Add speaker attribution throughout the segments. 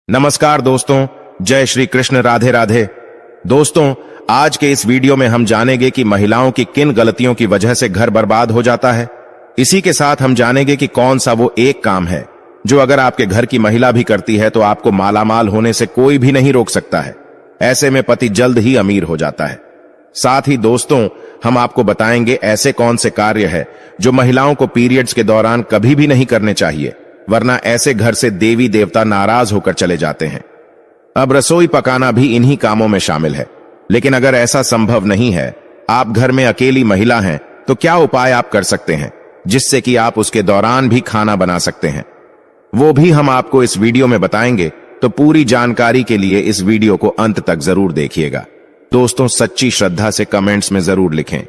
Speaker 1: नमस्कार दोस्तों, जय श्री कृष्ण, राधे राधे। दोस्तों, आज के इस वीडियो में हम जानेंगे कि महिलाओं की किन गलतियों की वजह से घर बर्बाद हो जाता है। इसी के साथ हम जानेंगे कि कौन सा वो एक काम है जो अगर आपके घर की महिला भी करती है तो आपको मालामाल होने से कोई भी नहीं रोक सकता है। ऐसे में पति जल्द ही अमीर हो जाता है। साथ ही दोस्तों, हम आपको बताएंगे ऐसे कौन से कार्य है जो महिलाओं को पीरियड्स के दौरान कभी भी नहीं करने चाहिए, वरना ऐसे घर से देवी देवता नाराज होकर चले जाते हैं। अब रसोई पकाना भी इन्हीं कामों में शामिल है, लेकिन अगर ऐसा संभव नहीं है, आप घर में अकेली महिला हैं, तो क्या उपाय आप कर सकते हैं जिससे कि आप उसके दौरान भी खाना बना सकते हैं, वो भी हम आपको इस वीडियो में बताएंगे। तो पूरी जानकारी के लिए इस वीडियो को अंत तक जरूर देखिएगा। दोस्तों, सच्ची श्रद्धा से कमेंट्स में जरूर लिखें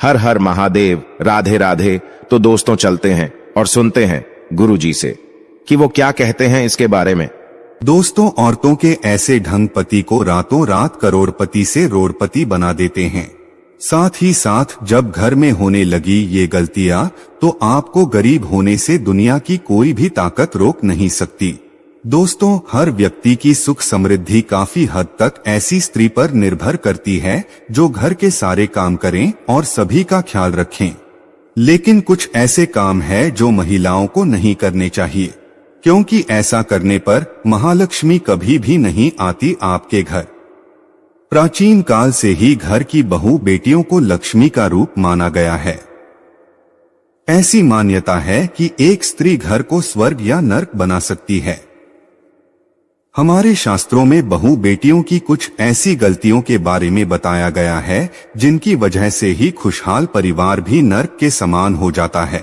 Speaker 1: हर हर महादेव, राधे राधे। तो दोस्तों, चलते हैं और सुनते हैं गुरुजी से कि वो क्या कहते हैं इसके बारे में।
Speaker 2: दोस्तों, औरतों के ऐसे ढंग पति को रातों रात करोड़पति से रोड़पति बना देते हैं। साथ ही साथ जब घर में होने लगी ये गलतियां, तो आपको गरीब होने से दुनिया की कोई भी ताकत रोक नहीं सकती। दोस्तों, हर व्यक्ति की सुख समृद्धि काफी हद तक ऐसी स्त्री पर निर्भर करती है जो घर के सारे काम करें और सभी का ख्याल रखें। लेकिन कुछ ऐसे काम है जो महिलाओं को नहीं करने चाहिए, क्योंकि ऐसा करने पर महालक्ष्मी कभी भी नहीं आती आपके घर। प्राचीन काल से ही घर की बहू बेटियों को लक्ष्मी का रूप माना गया है। ऐसी मान्यता है कि एक स्त्री घर को स्वर्ग या नर्क बना सकती है। हमारे शास्त्रों में बहू बेटियों की कुछ ऐसी गलतियों के बारे में बताया गया है जिनकी वजह से ही खुशहाल परिवार भी नर्क के समान हो जाता है।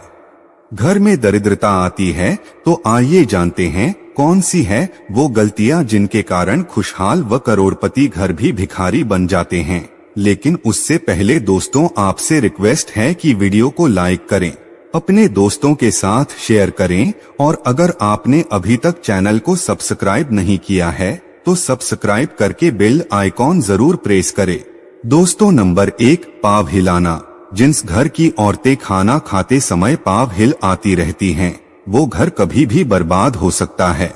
Speaker 2: घर में दरिद्रता आती है, तो आइए जानते हैं कौन सी है वो गलतियां जिनके कारण खुशहाल व करोड़पति घर भी भिखारी बन जाते हैं। लेकिन उससे पहले दोस्तों, आपसे रिक्वेस्ट है कि वीडियो को लाइक करें, अपने दोस्तों के साथ शेयर करें, और अगर आपने अभी तक चैनल को सब्सक्राइब नहीं किया है तो सब्सक्राइब करके बेल आइकॉन जरूर प्रेस करें। दोस्तों, नंबर 1, पाँव हिलाना। जिस घर की औरतें खाना खाते समय पाँव हिल आती रहती हैं, वो घर कभी भी बर्बाद हो सकता है।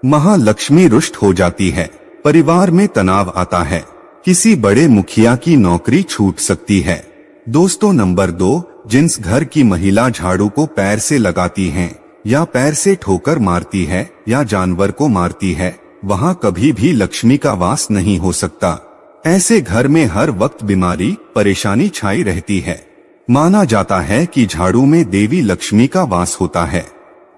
Speaker 2: महालक्ष्मी रुष्ट हो जाती है, परिवार में तनाव आता है, किसी बड़े मुखिया की नौकरी छूट सकती है। दोस्तों, नंबर 2, जिस घर की महिला झाड़ू को पैर से लगाती हैं, या पैर से ठोकर मारती है, या जानवर को मारती है, वहाँ कभी भी लक्ष्मी का वास नहीं हो सकता। ऐसे घर में हर वक्त बीमारी परेशानी छाई रहती है। माना जाता है कि झाड़ू में देवी लक्ष्मी का वास होता है।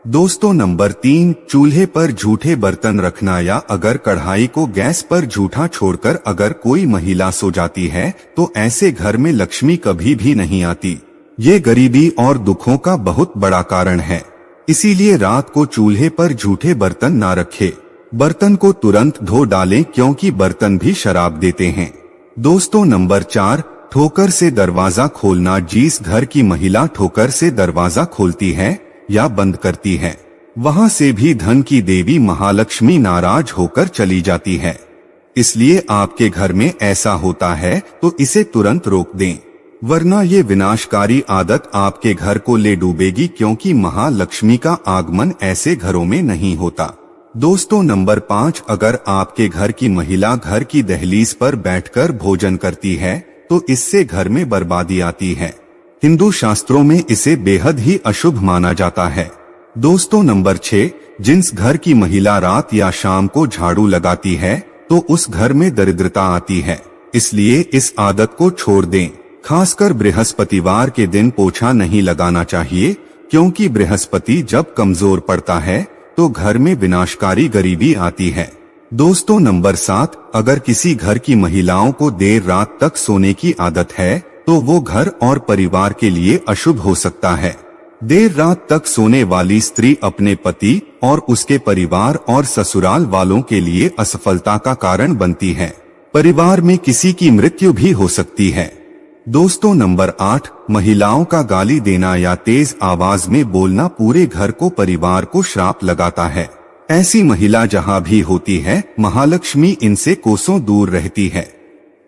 Speaker 2: दोस्तों, नंबर 3, चूल्हे पर झूठे बर्तन रखना, या अगर कढ़ाई को गैस पर झूठा छोड़कर अगर कोई महिला सो जाती है तो ऐसे घर में लक्ष्मी कभी भी नहीं आती। ये गरीबी और दुखों का बहुत बड़ा कारण है। इसीलिए रात को चूल्हे पर झूठे बर्तन ना रखें। बर्तन को तुरंत धो डालें, क्योंकि बर्तन भी शराब देते हैं। दोस्तों, नंबर 4, ठोकर से दरवाजा खोलना। जिस घर की महिला ठोकर से दरवाजा खोलती है या बंद करती है, वहां से भी धन की देवी महालक्ष्मी नाराज होकर चली जाती है। इसलिए आपके घर में ऐसा होता है तो इसे तुरंत रोक दें, वरना ये विनाशकारी आदत आपके घर को ले डूबेगी, क्योंकि महालक्ष्मी का आगमन ऐसे घरों में नहीं होता। दोस्तों, नंबर 5, अगर आपके घर की महिला घर की दहलीज पर बैठकर भोजन करती है तो इससे घर में बर्बादी आती है। हिंदू शास्त्रों में इसे बेहद ही अशुभ माना जाता है। दोस्तों, नंबर 6, जिस घर की महिला रात या शाम को झाड़ू लगाती है तो उस घर में दरिद्रता आती है। इसलिए इस आदत को छोड़ दें। खासकर बृहस्पतिवार के दिन पोछा नहीं लगाना चाहिए, क्योंकि बृहस्पति जब कमजोर पड़ता है तो घर में विनाशकारी गरीबी आती है। दोस्तों, नंबर 7, अगर किसी घर की महिलाओं को देर रात तक सोने की आदत है तो वो घर और परिवार के लिए अशुभ हो सकता है। देर रात तक सोने वाली स्त्री अपने पति और उसके परिवार और ससुराल वालों के लिए असफलता का कारण बनती है। परिवार में किसी की मृत्यु भी हो सकती है। दोस्तों, नंबर 8, महिलाओं का गाली देना या तेज आवाज में बोलना पूरे घर को परिवार को श्राप लगाता है। ऐसी महिला जहां भी होती है, महालक्ष्मी इनसे कोसों दूर रहती है।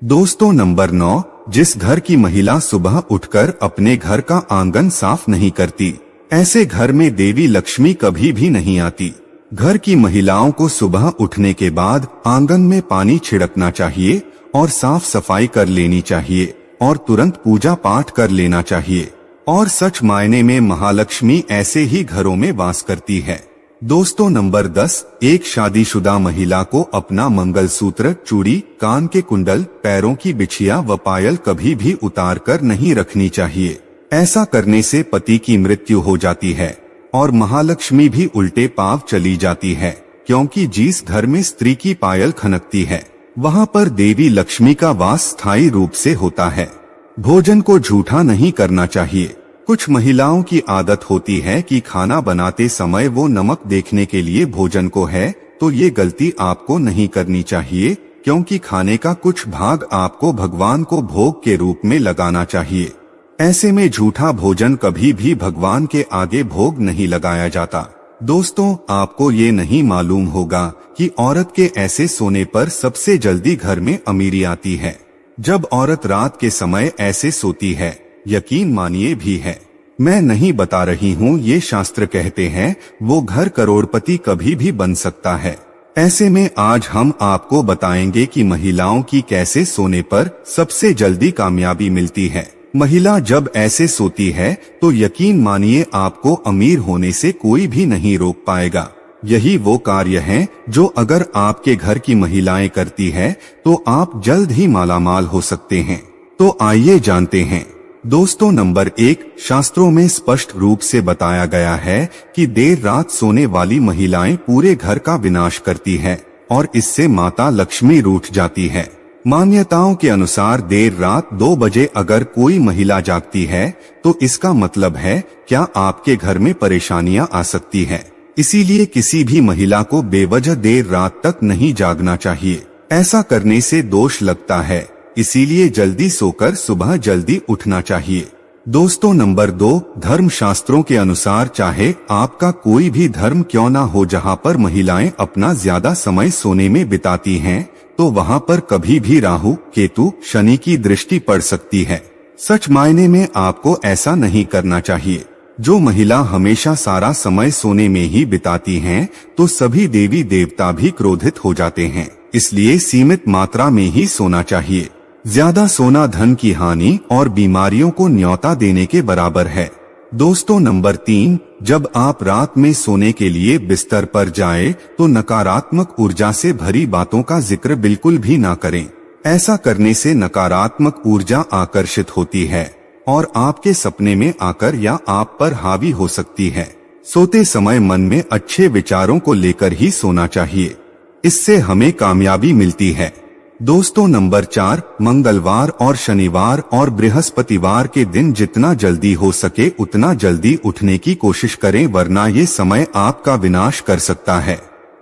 Speaker 2: दोस्तों, नंबर 9, जिस घर की महिला सुबह उठकर अपने घर का आंगन साफ नहीं करती, ऐसे घर में देवी लक्ष्मी कभी भी नहीं आती। घर की महिलाओं को सुबह उठने के बाद आंगन में पानी छिड़कना चाहिए और साफ सफाई कर लेनी चाहिए और तुरंत पूजा पाठ कर लेना चाहिए। और सच मायने में महालक्ष्मी ऐसे ही घरों में वास करती है। दोस्तों नंबर 10, एक शादीशुदा महिला को अपना मंगलसूत्र, चूड़ी, कान के कुंडल, पैरों की बिछिया व पायल कभी भी उतार कर नहीं रखनी चाहिए। ऐसा करने से पति की मृत्यु हो जाती है और महालक्ष्मी भी उल्टे पांव चली जाती है, क्योंकि जिस घर में स्त्री की पायल खनकती है वहां पर देवी लक्ष्मी का वास स्थायी रूप से होता है। भोजन को झूठा नहीं करना चाहिए। कुछ महिलाओं की आदत होती है कि खाना बनाते समय वो नमक देखने के लिए भोजन को है, तो ये गलती आपको नहीं करनी चाहिए, क्योंकि खाने का कुछ भाग आपको भगवान को भोग के रूप में लगाना चाहिए। ऐसे में झूठा भोजन कभी भी भगवान के आगे भोग नहीं लगाया जाता। दोस्तों आपको ये नहीं मालूम होगा कि औरत के ऐसे सोने पर सबसे जल्दी घर में अमीरी आती है। जब औरत रात के समय ऐसे सोती है, यकीन मानिए भी है, मैं नहीं बता रही हूँ, ये शास्त्र कहते हैं, वो घर करोड़पति कभी भी बन सकता है। ऐसे में आज हम आपको बताएंगे कि महिलाओं की कैसे सोने पर सबसे जल्दी कामयाबी मिलती है। महिला जब ऐसे सोती है तो यकीन मानिए आपको अमीर होने से कोई भी नहीं रोक पाएगा। यही वो कार्य हैं जो अगर आपके घर की महिलाएं करती है तो आप जल्द ही मालामाल हो सकते हैं। तो आइए जानते हैं। दोस्तों नंबर 1, शास्त्रों में स्पष्ट रूप से बताया गया है कि देर रात सोने वाली महिलाएं पूरे घर का विनाश करती है और इससे माता लक्ष्मी रूठ जाती है। मान्यताओं के अनुसार देर रात 2 बजे अगर कोई महिला जागती है तो इसका मतलब है क्या आपके घर में परेशानियां आ सकती है। इसीलिए किसी भी महिला को बेवजह देर रात तक नहीं जागना चाहिए। ऐसा करने से दोष लगता है, इसीलिए जल्दी सोकर सुबह जल्दी उठना चाहिए। दोस्तों नंबर 2, धर्म शास्त्रों के अनुसार चाहे आपका कोई भी धर्म क्यों ना हो, जहां पर महिलाएं अपना ज्यादा समय सोने में बिताती हैं, तो वहां पर कभी भी राहु, केतु, शनि की दृष्टि पड़ सकती है। सच मायने में आपको ऐसा नहीं करना चाहिए। जो महिला हमेशा सारा समय सोने में ही बिताती हैं, तो सभी देवी देवता भी क्रोधित हो जाते हैं। इसलिए सीमित मात्रा में ही सोना चाहिए। ज्यादा सोना धन की हानि और बीमारियों को न्योता देने के बराबर है। दोस्तों नंबर 3, जब आप रात में सोने के लिए बिस्तर पर जाएं, तो नकारात्मक ऊर्जा से भरी बातों का जिक्र बिल्कुल भी ना करें। ऐसा करने से नकारात्मक ऊर्जा आकर्षित होती है और आपके सपने में आकर या आप पर हावी हो सकती है। सोते समय मन में अच्छे विचारों को लेकर ही सोना चाहिए, इससे हमें कामयाबी मिलती है। दोस्तों नंबर 4, मंगलवार और शनिवार और बृहस्पतिवार के दिन जितना जल्दी हो सके उतना जल्दी उठने की कोशिश करें, वरना ये समय आपका विनाश कर सकता है।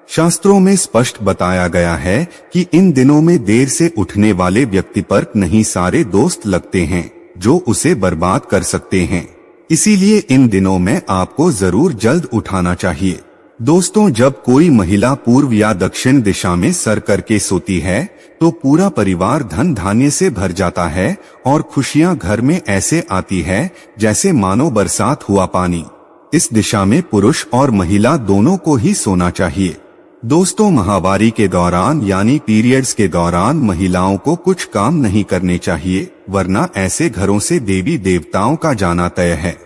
Speaker 2: शास्त्रों में स्पष्ट बताया गया है कि इन दिनों में देर से उठने वाले व्यक्ति पर नहीं सारे दोस्त लगते हैं जो उसे बर्बाद कर सकते हैं। इसीलिए इन दिनों में आपको जरूर जल्द उठाना चाहिए। दोस्तों जब कोई महिला पूर्व या दक्षिण दिशा में सर करके सोती है तो पूरा परिवार धन धान्य से भर जाता है और खुशियां घर में ऐसे आती है जैसे मानो बरसात हुआ पानी। इस दिशा में पुरुष और महिला दोनों को ही सोना चाहिए। दोस्तों माहवारी के दौरान यानी पीरियड्स के दौरान महिलाओं को कुछ काम नहीं करने चाहिए, वरना ऐसे घरों से देवी देवताओं का जाना तय है।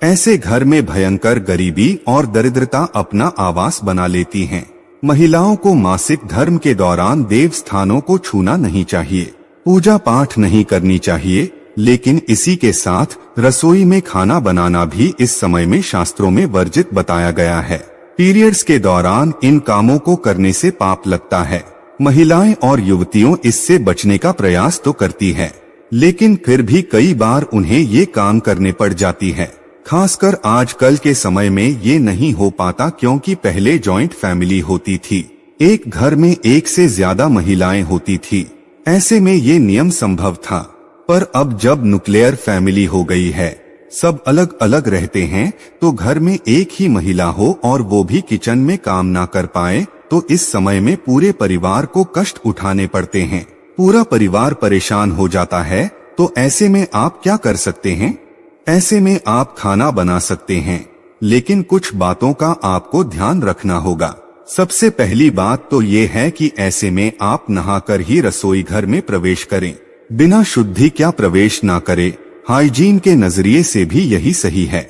Speaker 2: ऐसे घर में भयंकर गरीबी और दरिद्रता अपना आवास बना लेती हैं। महिलाओं को मासिक धर्म के दौरान देव स्थानों को छूना नहीं चाहिए, पूजा पाठ नहीं करनी चाहिए, लेकिन इसी के साथ रसोई में खाना बनाना भी इस समय में शास्त्रों में वर्जित बताया गया है। पीरियड्स के दौरान इन कामों को करने से पाप लगता है। महिलाएं और युवतियों इससे बचने का प्रयास तो करती है, लेकिन फिर भी कई बार उन्हें ये काम करने पड़ जाती है। खासकर आजकल के समय में ये नहीं हो पाता, क्योंकि पहले जॉइंट फैमिली होती थी, एक घर में एक से ज्यादा महिलाएं होती थी। ऐसे में ये नियम संभव था, पर अब जब न्यूक्लियर फैमिली हो गई है, सब अलग अलग रहते हैं, तो घर में एक ही महिला हो और वो भी किचन में काम ना कर पाए, तो इस समय में पूरे परिवार को कष्ट उठाने पड़ते हैं। पूरा परिवार परेशान हो जाता है। तो ऐसे में आप क्या कर सकते हैं? ऐसे में आप खाना बना सकते हैं, लेकिन कुछ बातों का आपको ध्यान रखना होगा। सबसे पहली बात तो ये है कि ऐसे में आप नहाकर ही रसोई घर में प्रवेश करें, बिना शुद्धि क्या प्रवेश ना करें। हाइजीन के नजरिए से भी यही सही है।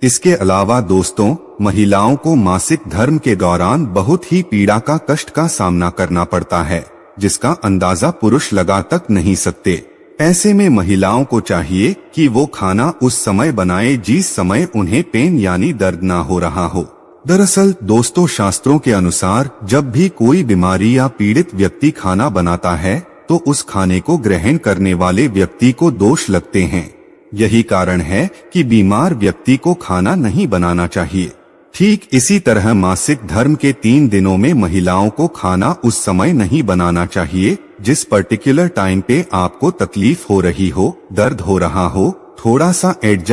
Speaker 2: इसके अलावा दोस्तों, महिलाओं को मासिक धर्म के दौरान बहुत ही पीड़ा का कष्ट का सामना करना पड़ता है, जिसका अंदाजा पुरुष लगा तक नहीं सकते। ऐसे में महिलाओं को चाहिए कि वो खाना उस समय बनाए जिस समय उन्हें पेन यानी दर्द ना हो रहा हो। दरअसल दोस्तों, शास्त्रों के अनुसार जब भी कोई बीमारी या पीड़ित व्यक्ति खाना बनाता है तो उस खाने को ग्रहण करने वाले व्यक्ति को दोष लगते हैं। यही कारण है कि बीमार व्यक्ति को खाना नहीं बनाना चाहिए। ठीक इसी तरह मासिक धर्म के 3 दिनों में महिलाओं को खाना उस समय नहीं बनाना चाहिए जिस पर्टिकुलर टाइम पे आपको तकलीफ हो रही हो, दर्द हो रहा हो, थोड़ा सा एडजस्ट